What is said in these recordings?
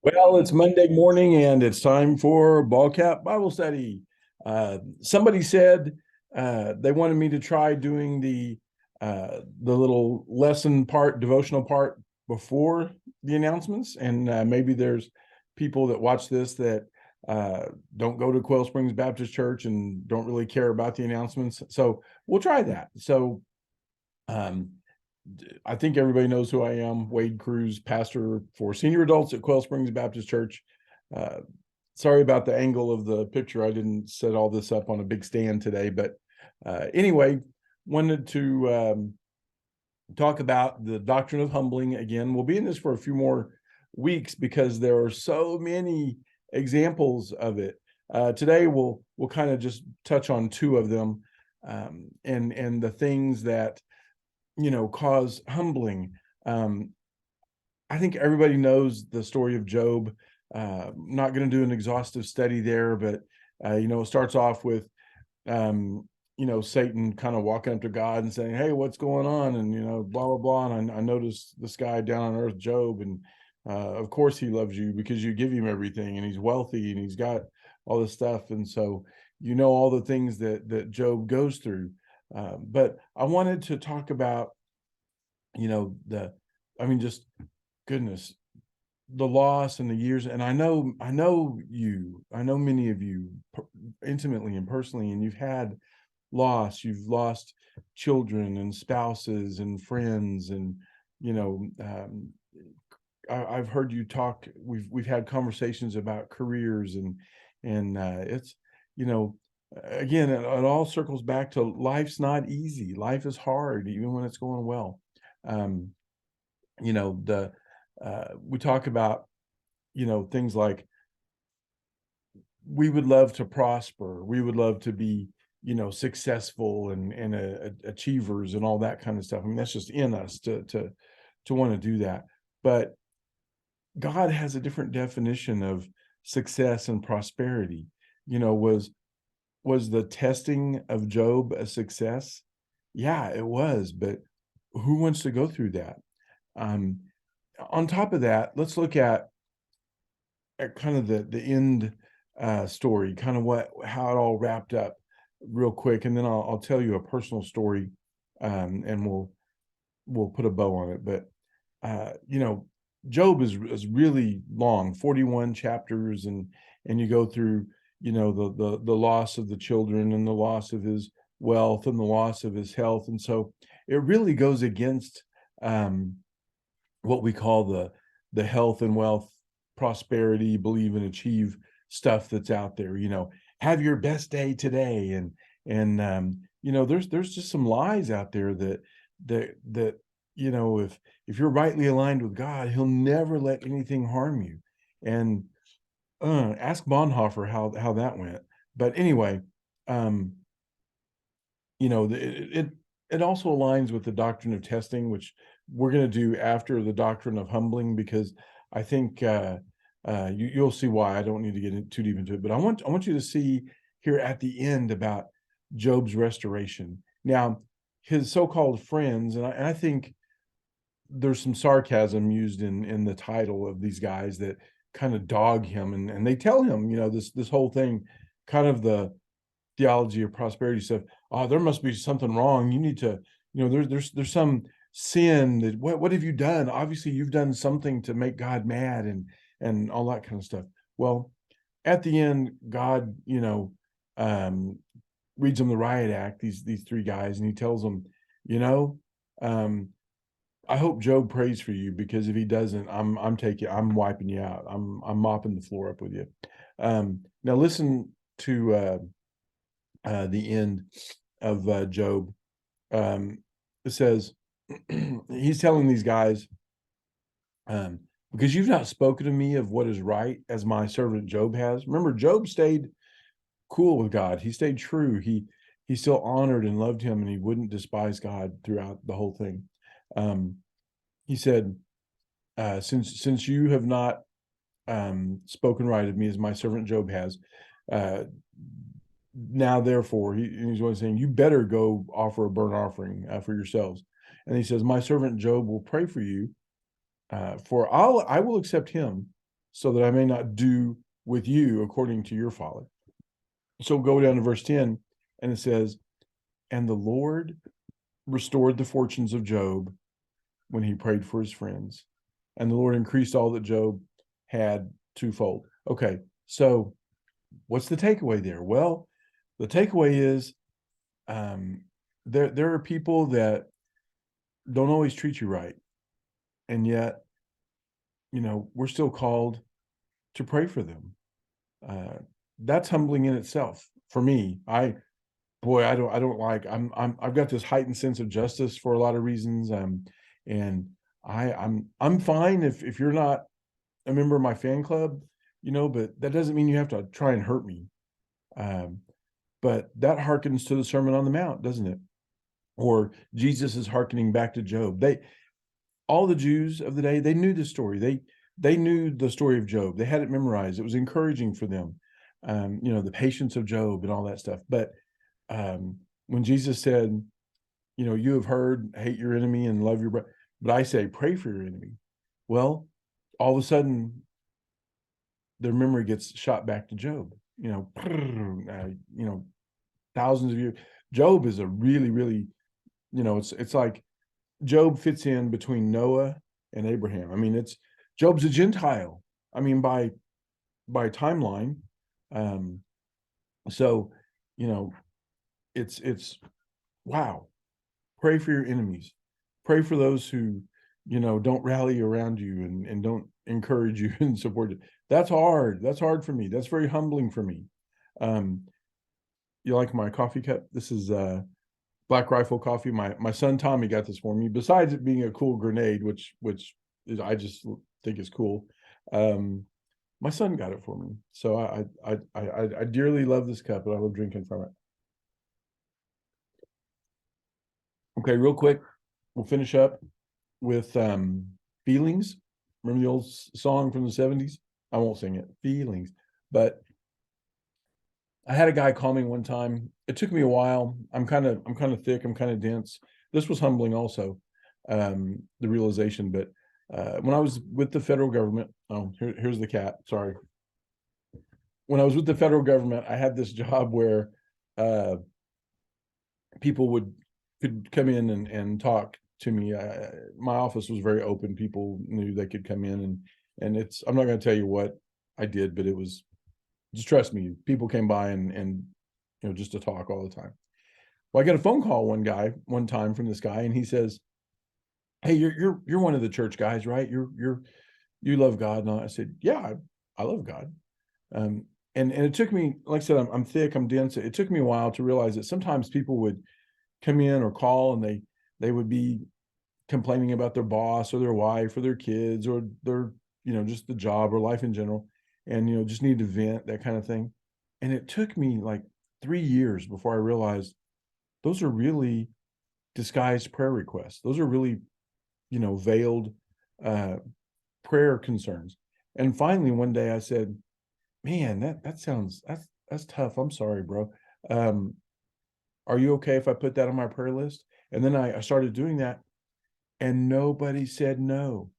Well, it's Monday morning and it's time for Ball Cap Bible Study. Somebody said they wanted me to try doing the little lesson part, devotional part before the announcements, and maybe there's people that watch this that don't go to Quail Springs Baptist Church and don't really care about the announcements. So we'll try that. So um, I think everybody knows who I am. Wade Cruz, pastor for senior adults at Quail Springs Baptist Church. Uh, Sorry about the angle of the picture. I didn't set all this up on a big stand today, but anyway, wanted to talk about the doctrine of humbling again. We'll be in this for a few more weeks because there are so many examples of it. Today we'll kind of just touch on two of them, and the things that cause humbling. Um, I think everybody knows the story of Job. Not going to do an exhaustive study there, but it starts off with Satan kind of walking up to God and saying, "Hey, what's going on?" And blah blah blah. And I noticed this guy down on earth, Job, and of course he loves you because you give him everything, and he's wealthy, and he's got all this stuff, and so all the things that Job goes through. But I wanted to talk about just goodness, the loss and the years. And I know many of you intimately and personally, and you've lost children and spouses and friends, and you know I've heard you talk. We've had conversations about careers, and it's you know again, it all circles back to life's not easy. Life is hard even when it's going well. um the We talk about things like we would love to prosper, we would love to be successful and achievers and all that kind of stuff. I mean, that's just in us to want to do that. But God has a different definition of success and prosperity. Was the testing of Job a success? Yeah, it was, but who wants to go through that? um on top of that, let's look at kind of the end story, kind of how it all wrapped up real quick, and then I'll tell you a personal story, and we'll put a bow on it. But Job is really long, 41 chapters, and you go through the loss of the children and the loss of his wealth and the loss of his health, and so it really goes against what we call the health and wealth, prosperity, believe and achieve stuff that's out there. Have your best day today, and there's just some lies out there that if you're rightly aligned with God, He'll never let anything harm you. And ask Bonhoeffer how that went. But anyway, um, it also aligns with the doctrine of testing, which we're going to do after the doctrine of humbling, because I think you'll see why. I don't need to get too deep into it, but I want you to see here at the end about Job's restoration. Now, his so-called friends, and I think there's some sarcasm used in the title of these guys that kind of dog him, and they tell him, this whole thing, kind of the theology of prosperity stuff. Oh, there must be something wrong. You need to, there's some sin. That what have you done? Obviously you've done something to make God mad, and all that kind of stuff. Well, at the end, God um reads them the riot act, these three guys, and he tells them, you know um I hope Job prays for you, because if he doesn't, I'm wiping you out. I'm mopping the floor up with you. Now listen to the end of Job. It says, he's telling these guys, because you've not spoken to me of what is right, as my servant Job has. Remember, Job stayed cool with God. He stayed true. He still honored and loved him, and he wouldn't despise God throughout the whole thing. He said, since you have not spoken right of me, as my servant Job has, uh, now therefore, he's always saying, you better go offer a burnt offering for yourselves. And he says, my servant Job will pray for you, for I will accept him, so that I may not do with you according to your folly. So go down to verse 10, and it says, and the Lord restored the fortunes of Job when he prayed for his friends, and the Lord increased all that Job had twofold. Okay, so what's the takeaway there? Well, the takeaway is there are people that don't always treat you right, and yet, we're still called to pray for them. That's humbling in itself for me. I don't like, I've got this heightened sense of justice for a lot of reasons. And I'm fine if you're not a member of my fan club, but that doesn't mean you have to try and hurt me. But that harkens to the Sermon on the Mount, doesn't it? Or Jesus is hearkening back to Job. All the Jews of the day, they knew the story. They knew the story of Job. They had it memorized. It was encouraging for them. The patience of Job and all that stuff. But when Jesus said, you have heard, hate your enemy and love your brother, but I say, pray for your enemy. Well, all of a sudden, their memory gets shot back to Job. Thousands of years. Job is a really, really, it's like Job fits in between Noah and Abraham. I mean, Job's a Gentile. I mean, by timeline. So, it's wow. Pray for your enemies. Pray for those who, don't rally around you and don't encourage you and support you. That's hard. That's hard for me. That's very humbling for me. You like my coffee cup? This is Black Rifle coffee. My son Tommy got this for me. Besides it being a cool grenade, which is, I just think is cool. My son got it for me, so I dearly love this cup, and I love drinking from it. Okay, real quick, we'll finish up with Feelings. Remember the old song from the 70s? I won't sing it, Feelings. But I had a guy call me one time. It took me a while. I'm kind of thick, I'm kind of dense. This was humbling also, the realization. But when I was with the federal government, here's the cat, sorry. When I was with the federal government, I had this job where people could come in and talk to me. My office was very open. People knew they could come in, and I'm not going to tell you what I did, but it was, just trust me, people came by and just to talk all the time. Well, I got a phone call one time from this guy, and he says, hey, you're one of the church guys, right? You love God. And I said, yeah, I love God. And it took me, like I said, I'm thick, I'm dense. It took me a while to realize that sometimes people would come in or call, and they would be complaining about their boss or their wife or their kids or their, just the job or life in general, and, just need to vent, that kind of thing. And it took me like 3 years before I realized those are really disguised prayer requests. Those are really, veiled prayer concerns. And finally, one day I said, man, that's tough. I'm sorry, bro. Are you okay if I put that on my prayer list? And then I started doing that, and nobody said no.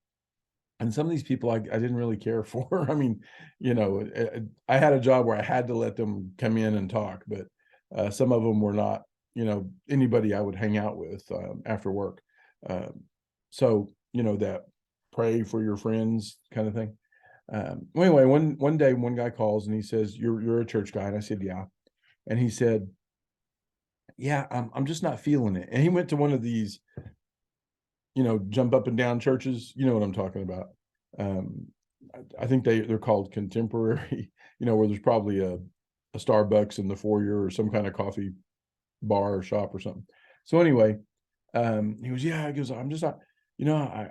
And some of these people I didn't really care for. I mean, I had a job where I had to let them come in and talk, but some of them were not, anybody I would hang out with after work. So, that pray for your friends kind of thing. Anyway, one day, one guy calls and he says, you're a church guy. And I said, yeah. And he said, yeah, I'm just not feeling it. And he went to one of these, jump up and down churches. You know what I'm talking about. I think they're called contemporary, where there's probably a Starbucks in the foyer or some kind of coffee bar or shop or something. So anyway, he goes, yeah, he goes, I'm just not,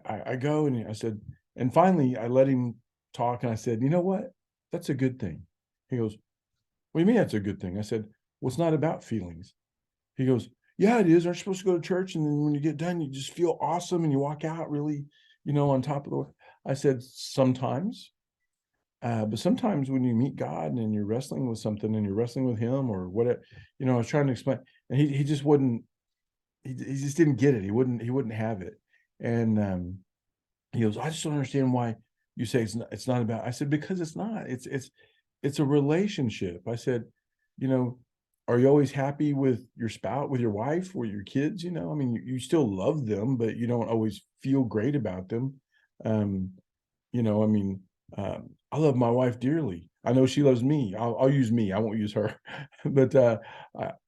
I go, and I said, and finally I let him talk, and I said, you know what? That's a good thing. He goes, what do you mean that's a good thing? I said, well, it's not about feelings. He goes, yeah, it is. Aren't you supposed to go to church? And then when you get done, you just feel awesome and you walk out really, on top of the world. I said, sometimes. But sometimes when you meet God and you're wrestling with something and you're wrestling with him or whatever, I was trying to explain, and he just wouldn't, he just didn't get it. He wouldn't have it. And he goes, I just don't understand why you say it's not about, I said, because it's not, it's a relationship. I said, you know, are you always happy with your spouse, with your wife, or your kids? You know, I mean, you still love them, but you don't always feel great about them. Um, you know, I mean, I love my wife dearly. I know she loves me. I'll use me. I won't use her, but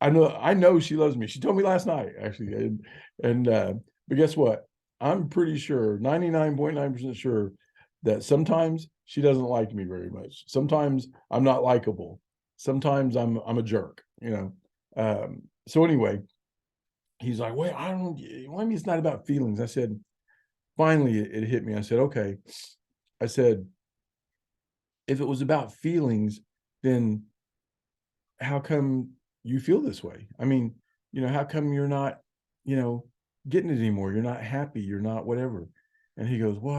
I know she loves me. She told me last night, actually, and but guess what? I'm pretty sure, 99.9% sure, that sometimes she doesn't like me very much. Sometimes I'm not likable. Sometimes I'm a jerk. You know. So anyway, he's like, "Wait, I don't. What I mean, it's not about feelings." I said, finally, it hit me. I said, "Okay." I said, if it was about feelings, then how come you feel this way? I mean, you know, how come you're not, you know, getting it anymore? You're not happy. You're not whatever. And he goes, well,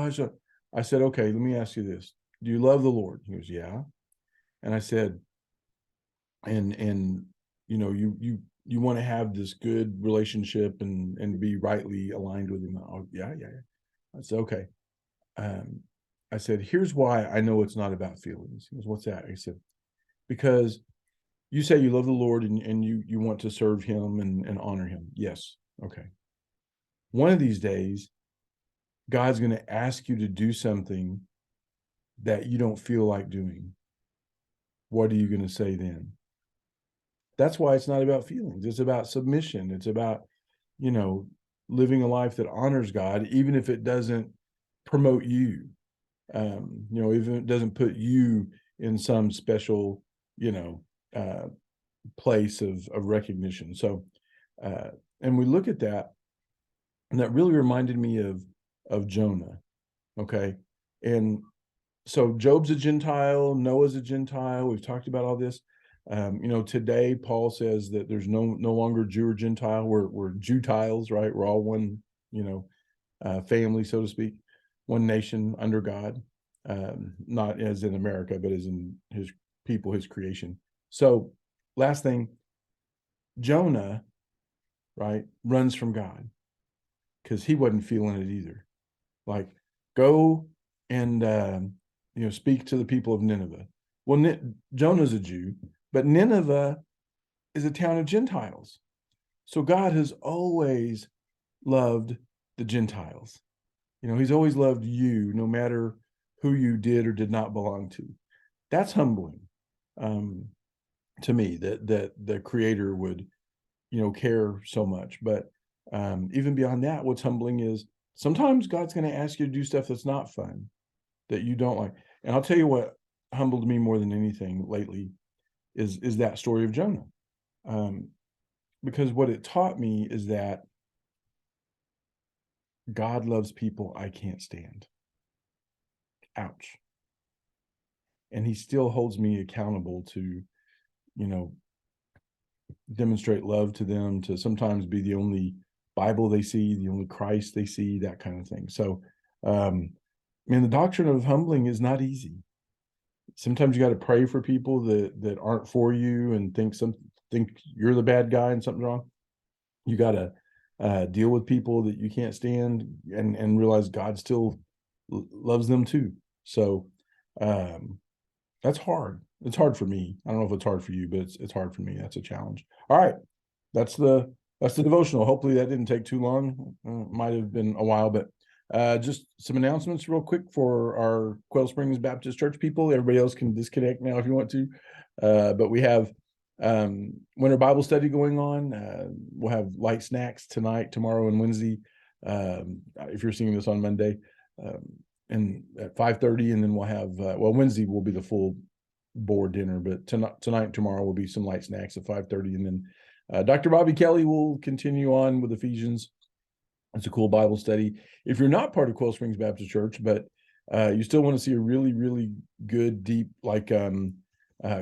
I said, okay, let me ask you this. Do you love the Lord? He goes, yeah. And I said, and you know, you want to have this good relationship and be rightly aligned with him. Oh, yeah, yeah. I said, okay. Um, I said, here's why I know it's not about feelings. He goes, what's that? I said, because you say you love the Lord and you want to serve him and honor him. Yes. Okay. One of these days, God's going to ask you to do something that you don't feel like doing. What are you going to say then? That's why it's not about feelings. It's about submission. It's about, you know, living a life that honors God, even if it doesn't promote you. You know, even if it doesn't put you in some special, you know, place of recognition. So, and we look at that, and that really reminded me of Jonah. Okay, and so Job's a Gentile, Noah's a Gentile. We've talked about all this. You know, today Paul says that there's no longer Jew or Gentile. We're Jewtiles, right? We're all one, you know, family, so to speak, one nation under God. Not as in America, but as in his people, his creation. So, last thing, Jonah, right, runs from God because he wasn't feeling it either. Like, go and you know, speak to the people of Nineveh. Well, Jonah's a Jew, but Nineveh is a town of Gentiles. So God has always loved the Gentiles. You know, he's always loved you, no matter who you did or did not belong to. That's humbling, um, to me, that the Creator would, you know, care so much. But even beyond that, what's humbling is sometimes God's going to ask you to do stuff that's not fun, that you don't like. And I'll tell you what humbled me more than anything lately is that story of Jonah. Um, because what it taught me is that God loves people I can't stand. Ouch. And he still holds me accountable to, you know, demonstrate love to them, to sometimes be the only Bible they see, the only Christ they see, that kind of thing. So, and the doctrine of humbling is not easy. Sometimes you got to pray for people that aren't for you and think you're the bad guy and something's wrong. You got to deal with people that you can't stand and realize God still loves them too. So that's hard. It's hard for me. I don't know if it's hard for you, but it's hard for me. That's a challenge. All right, that's the devotional. Hopefully that didn't take too long. Might have been a while, but just some announcements real quick for our Quail Springs Baptist Church people. Everybody else can disconnect now if you want to. But we have winter Bible study going on. We'll have light snacks tonight, tomorrow, and Wednesday. If you're seeing this on Monday, and at 5:30, and then we'll have Wednesday will be the full board dinner, but tonight and tomorrow will be some light snacks at 5:30, and then Dr. Bobby Kelly will continue on with Ephesians. It's a cool Bible study. If you're not part of Quail Springs Baptist Church, but you still want to see a really, really good, deep, like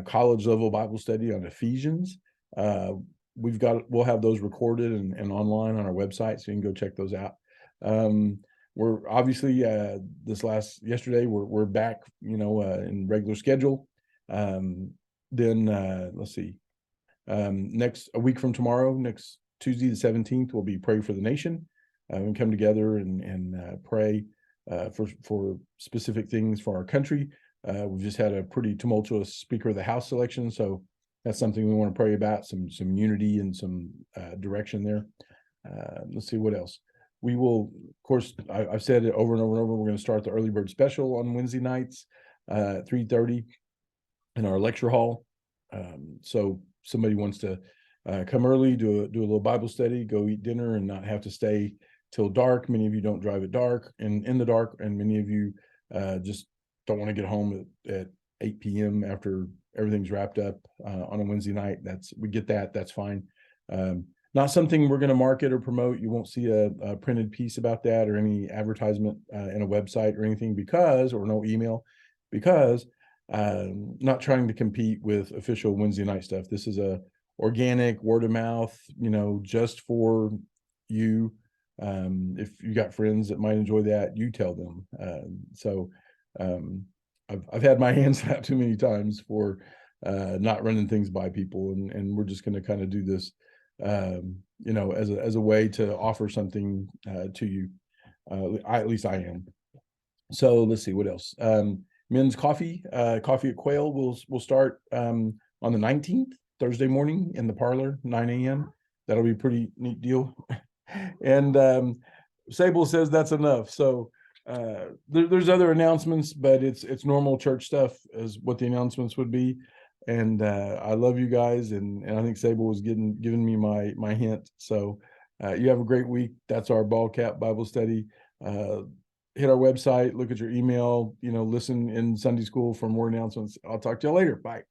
college level Bible study on Ephesians, we'll have those recorded and online on our website, so you can go check those out. We're obviously yesterday we're back, you know, in regular schedule. Then let's see, a week from tomorrow, next Tuesday the 17th, we'll be Pray for the Nation. We come together and pray for specific things for our country. We've just had a pretty tumultuous Speaker of the House election, so that's something we want to pray about, some unity and some direction there. Let's see what else. We will, of course, I've said it over and over and over, we're going to start the early bird special on Wednesday nights at 3:30 in our lecture hall. So somebody wants to come early, do a little Bible study, go eat dinner, and not have to stay till dark. Many of you don't drive at dark and in the dark, and many of you just don't want to get home at 8 p.m. after everything's wrapped up on a Wednesday night. We get that. That's fine. Not something we're going to market or promote. You won't see a printed piece about that or any advertisement in a website or anything or no email, because not trying to compete with official Wednesday night stuff. This is a organic word of mouth, just for you. If you got friends that might enjoy that, you tell them. I've had my hands slapped too many times for not running things by people, and we're just going to kind of do this, as a way to offer something to you. At least I am. So let's see what else. Men's coffee at Quail will start on the 19th, Thursday morning in the parlor, 9 a.m. That'll be a pretty neat deal. And Sable says that's enough. So there's other announcements, but it's normal church stuff is what the announcements would be. And I love you guys, and I think Sable was giving me my hint. So you have a great week. That's our Ball Cap Bible study. Hit our website, look at your email, listen in Sunday school for more announcements. I'll talk to you later. Bye.